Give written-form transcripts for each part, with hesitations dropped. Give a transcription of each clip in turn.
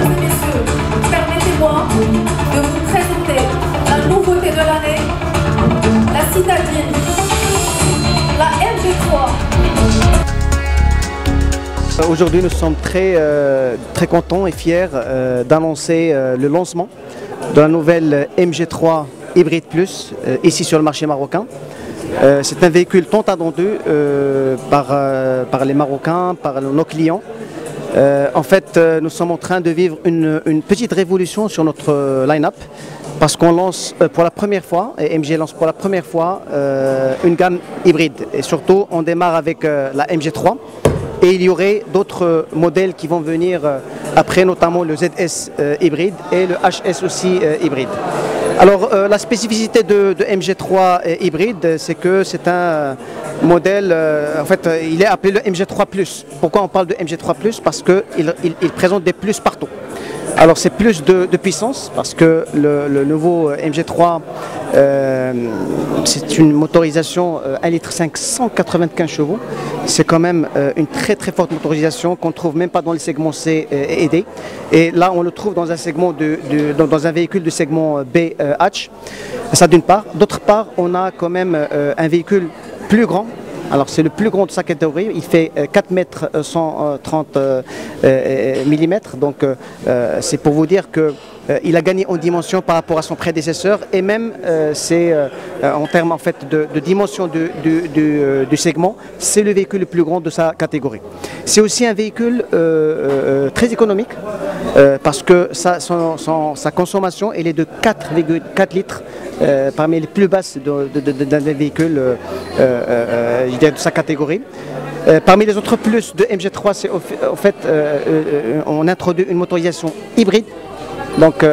et messieurs, permettez-moi de vous présenter la nouveauté de l'année, la citadine, la MG3. Aujourd'hui, nous sommes très contents et fiers d'annoncer le lancement de la nouvelle MG3 Hybride Plus ici sur le marché marocain. C'est un véhicule tant attendu par les Marocains, par nos clients. En fait, nous sommes en train de vivre une petite révolution sur notre line-up parce qu'on lance pour la première fois, et MG lance pour la première fois une gamme hybride. Et surtout, on démarre avec la MG3. Et il y aurait d'autres modèles qui vont venir après, notamment le ZS hybride et le HS aussi hybride. Alors la spécificité de MG3 hybride, c'est que c'est un modèle, en fait il est appelé le MG3+. Pourquoi on parle de MG3+? Parce qu'il présente des plus partout. Alors c'est plus de puissance parce que le nouveau MG3 c'est une motorisation 1,5 litre 195 chevaux. C'est quand même une très forte motorisation qu'on ne trouve même pas dans le segment C et D. Et là on le trouve dans un segment dans un véhicule de segment B hatch. Ça d'une part. D'autre part, on a quand même un véhicule plus grand. Alors c'est le plus grand de sa catégorie, il fait 4 mètres 130 mm, donc c'est pour vous dire qu'il a gagné en dimension par rapport à son prédécesseur et même c'est en termes en fait de dimension du segment, c'est le véhicule le plus grand de sa catégorie. C'est aussi un véhicule très économique parce que sa consommation elle est de 4,4 litres. Parmi les plus basses d'un véhicule de sa catégorie. Parmi les autres plus de MG3, c'est en fait on introduit une motorisation hybride. Donc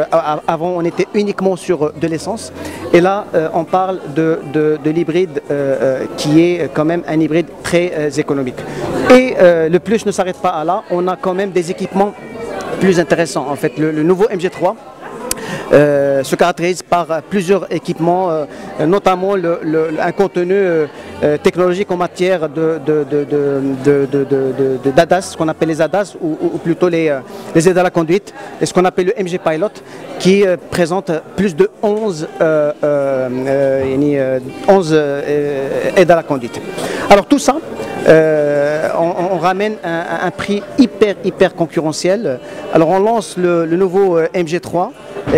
avant on était uniquement sur de l'essence et là on parle de l'hybride qui est quand même un hybride très économique. Et le plus ne s'arrête pas à là, on a quand même des équipements plus intéressants. En fait le nouveau MG3 se caractérise par plusieurs équipements, notamment un contenu technologique en matière d'ADAS, ce qu'on appelle les ADAS ou plutôt les aides à la conduite, et ce qu'on appelle le MG Pilot, qui présente plus de 11 aides à la conduite. Alors tout ça, on ramène un prix hyper concurrentiel. Alors on lance le nouveau MG3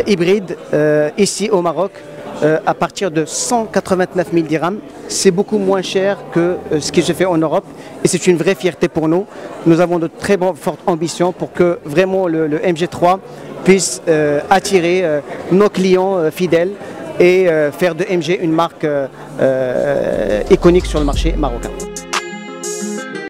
hybride ici au Maroc à partir de 189 000 dirhams. C'est beaucoup moins cher que ce qui se fait en Europe et c'est une vraie fierté pour nous. Nous avons de très fortes ambitions pour que vraiment le MG3 puisse attirer nos clients fidèles et faire de MG une marque iconique sur le marché marocain.